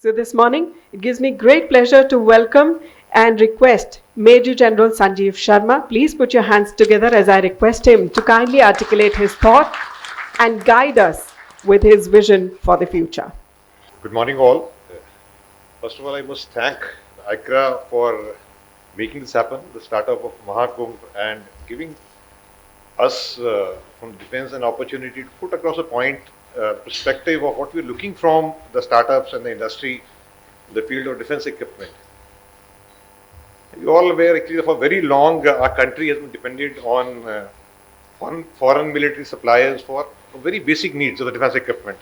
So this morning, it gives me great pleasure to welcome and request Major General Sanjeev Sharma. Please put your hands together as I request him to kindly articulate his thought and guide us with his vision for the future. Good morning, all. First of all, I must thank ICRA for making this happen, the startup of Mahakumbh, and giving us from defense an opportunity to put across a point perspective of what we're looking from the startups and the industry in the field of defense equipment. You all aware, actually, for very long, our country has been dependent on foreign military suppliers for very basic needs of the defense equipment.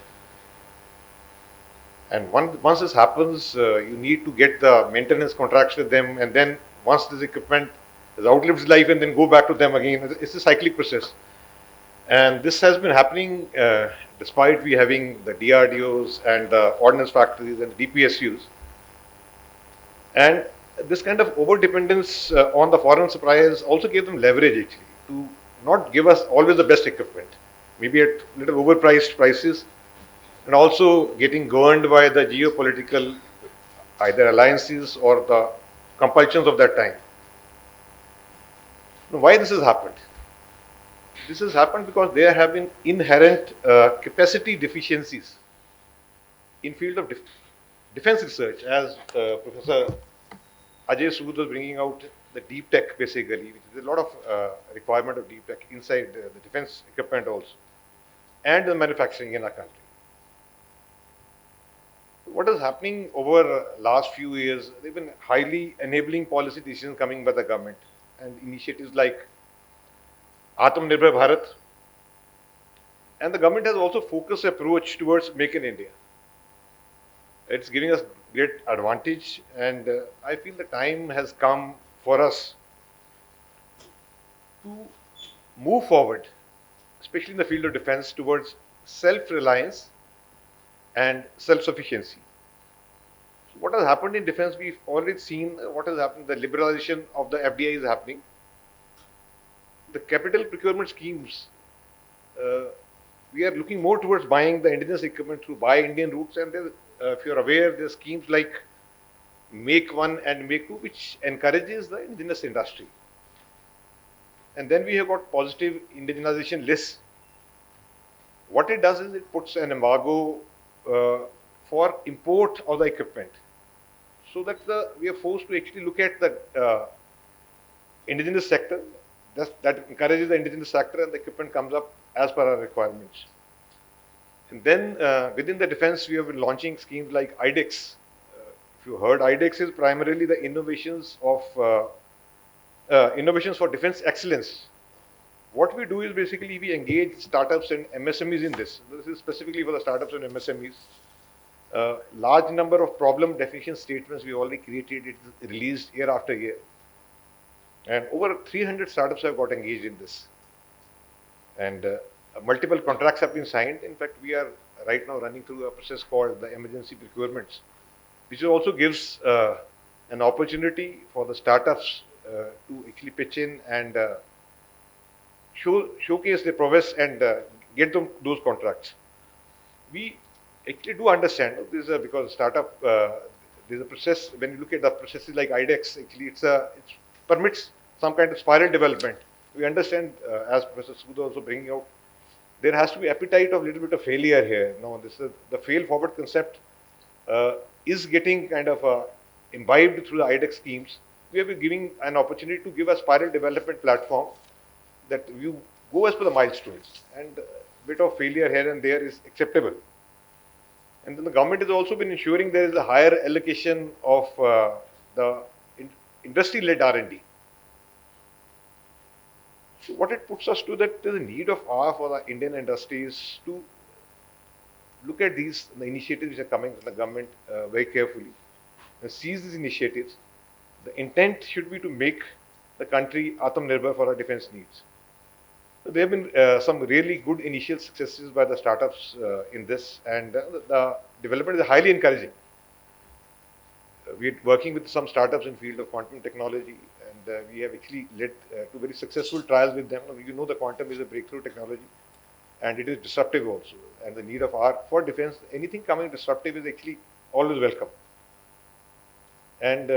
And once this happens, you need to get the maintenance contracts with them, and then once this equipment has outlived its life, and then go back to them again. It's a cyclic process, and this has been happening despite we having the DRDOs and the ordnance factories and the DPSUs. And this kind of over dependence on the foreign suppliers also gave them leverage actually to not give us always the best equipment, maybe at little overpriced prices, and also getting governed by the geopolitical either alliances or the compulsions of that time. Now, why this has happened? This has happened because there have been inherent capacity deficiencies in field of defense research, as Professor Ajay Sood was bringing out the deep tech basically, which is a lot of requirement of deep tech inside the defense equipment also, and the manufacturing in our country. What is happening over last few years, there have been highly enabling policy decisions coming by the government and initiatives like Atmanirbhar Bharat, and the government has also focused approach towards Make in India. It's giving us great advantage, and I feel the time has come for us to move forward, especially in the field of defense, towards self-reliance and self-sufficiency. So what has happened in defense, we've already seen what has happened, the liberalization of the FDI is happening. The capital procurement schemes, we are looking more towards buying the indigenous equipment through Buy Indian routes, and if you're aware, there are schemes like Make One and Make Two, which encourages the indigenous industry. And then we have got positive indigenization lists. What it does is it puts an embargo for import of the equipment, so that we are forced to actually look at the indigenous sector. That encourages the indigenous sector, and the equipment comes up as per our requirements. And then within the defense, we have been launching schemes like IDEX. If you heard, IDEX is primarily the innovations for defense excellence. What we do is basically we engage startups and MSMEs in this. This is specifically for the startups and MSMEs. Large number of problem definition statements we already created, it released year after year. And over 300 startups have got engaged in this. And multiple contracts have been signed. In fact, we are right now running through a process called the emergency procurements, which also gives an opportunity for the startups to actually pitch in and showcase their prowess and get them those contracts. We actually do understand this because startup, there's a process. When you look at the processes like IDEX, actually it permits some kind of spiral development. We understand, as Professor Sood also bringing out, there has to be appetite of little bit of failure here. No, this is the fail forward concept is getting kind of imbibed through the IDEX schemes. We have been giving an opportunity to give a spiral development platform that you go as per the milestones, and a bit of failure here and there is acceptable. And then the government has also been ensuring there is a higher allocation of the industry-led R&D. So what it puts us to, that there is a need of hour for the Indian industries to look at the initiatives which are coming from the government very carefully and seize these initiatives. The intent should be to make the country Atmanirbhar for our defense needs. So there have been some really good initial successes by the startups in this, and the development is highly encouraging. We're working with some startups in field of quantum technology, and we have actually led to very successful trials with them. You know, the quantum is a breakthrough technology, and it is disruptive also. And the need of for defense, anything coming disruptive is actually always welcome. And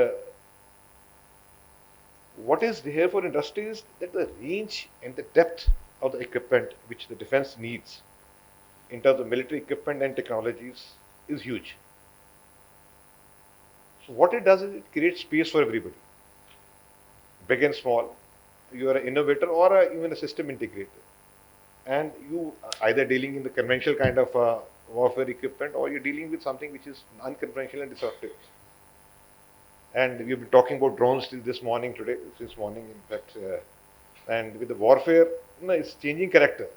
what is here for industry is that the range and the depth of the equipment which the defense needs in terms of military equipment and technologies is huge. So what it does is it creates space for everybody, big and small. You are an innovator or even a system integrator, and you are either dealing in the conventional kind of warfare equipment, or you're dealing with something which is unconventional and disruptive. And we've been talking about drones till this morning today, since morning in fact. And with the warfare, it's changing character.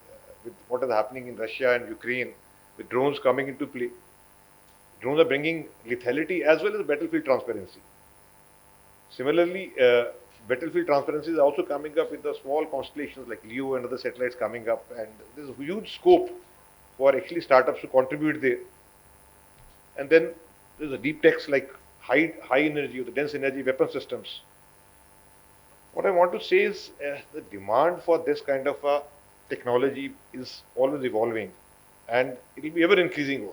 With what is happening in Russia and Ukraine, with drones coming into play, drones are bringing lethality as well as battlefield transparency. Similarly, battlefield transparency is also coming up with the small constellations like LEO and other satellites coming up, and there's a huge scope for actually startups to contribute there. And then there's a deep techs like high energy or the dense energy weapon systems. What I want to say is the demand for this kind of technology is always evolving, and it will be ever increasing.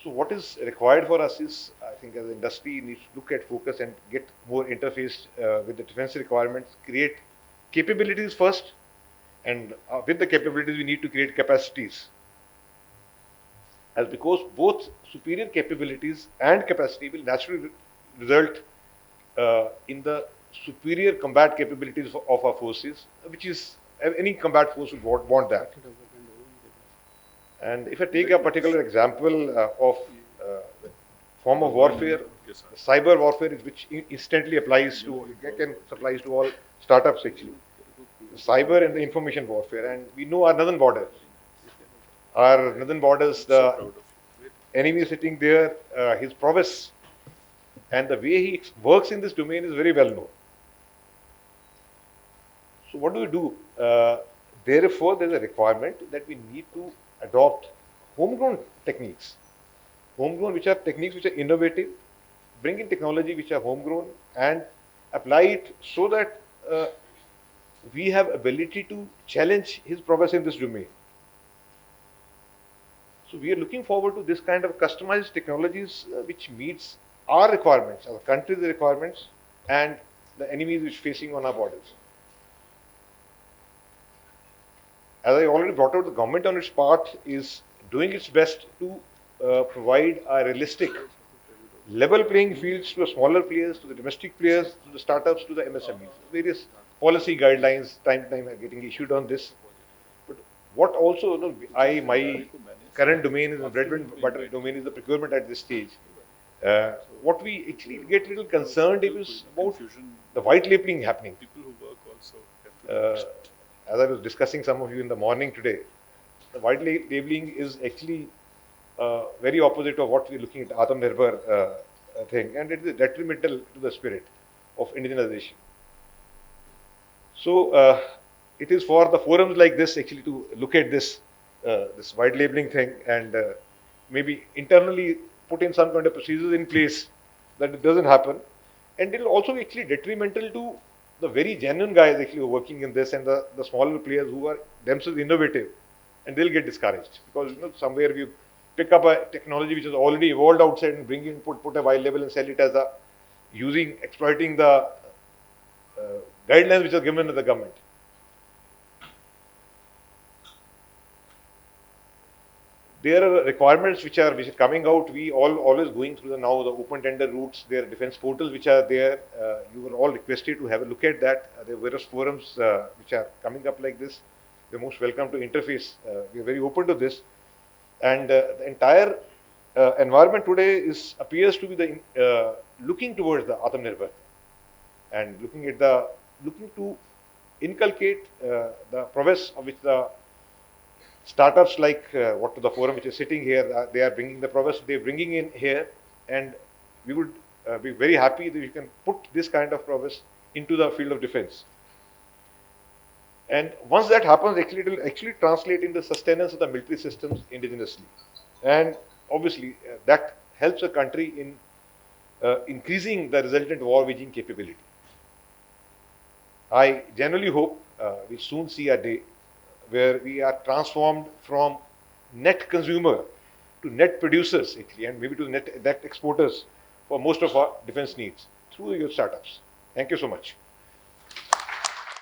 So what is required for us is, I think as an industry needs to look at focus and get more interfaced with the defense requirements, create capabilities first, and with the capabilities we need to create capacities. As because both superior capabilities and capacity will naturally result in the superior combat capabilities of our forces, which is any combat force would want that. And if I take a particular example of the form of warfare, cyber warfare, which instantly applies to, applies to all startups actually. Cyber and the information warfare, and we know our northern borders. Our northern borders, the enemy sitting there, his prowess and the way he works in this domain is very well known. So what do we do? Therefore, there is a requirement that we need to adopt homegrown techniques. Homegrown, which are techniques which are innovative, bring in technology which are homegrown and apply it so that we have ability to challenge his prowess in this domain. So we are looking forward to this kind of customized technologies which meets our requirements, our country's requirements, and the enemies which are facing on our borders. As I already brought out, the government on its part is doing its best to provide a realistic level playing fields to the smaller players, to the domestic players, to the startups, to the MSMEs. Various policy guidelines, time are getting issued on this. But what also, my current domain is the bread and butter domain is the procurement at this stage. What we actually get a little concerned is about the white labeling happening. As I was discussing some of you in the morning today, the white labeling is actually very opposite of what we're looking at the Atmanirbhar thing, and it is detrimental to the spirit of indigenization. So it is for the forums like this actually to look at this this white labeling thing, and maybe internally put in some kind of procedures in place that it doesn't happen, and it will also be actually detrimental to the very genuine guys actually who are working in this, and the smaller players who are themselves innovative, and they'll get discouraged because somewhere you pick up a technology which is already evolved outside and bring in, put a white label and sell it as a exploiting the guidelines which are given to the government. There are requirements which are coming out. We always going through the open tender routes. There are defense portals which are there. You were all requested to have a look at that. There are various forums which are coming up like this. You're most welcome to interface. We are very open to this. And the entire environment today appears to be the looking towards the Atmanirbhar and looking to inculcate the prowess of which the startups like the forum which is sitting here, they are bringing the prowess, they are bringing in here, and we would be very happy that you can put this kind of prowess into the field of defense. And once that happens, actually it will actually translate into sustenance of the military systems indigenously. And obviously that helps a country in increasing the resultant war waging capability. I generally hope we soon see a day where we are transformed from net consumer to net producers actually, and maybe to net exporters for most of our defense needs through your startups. Thank you so much.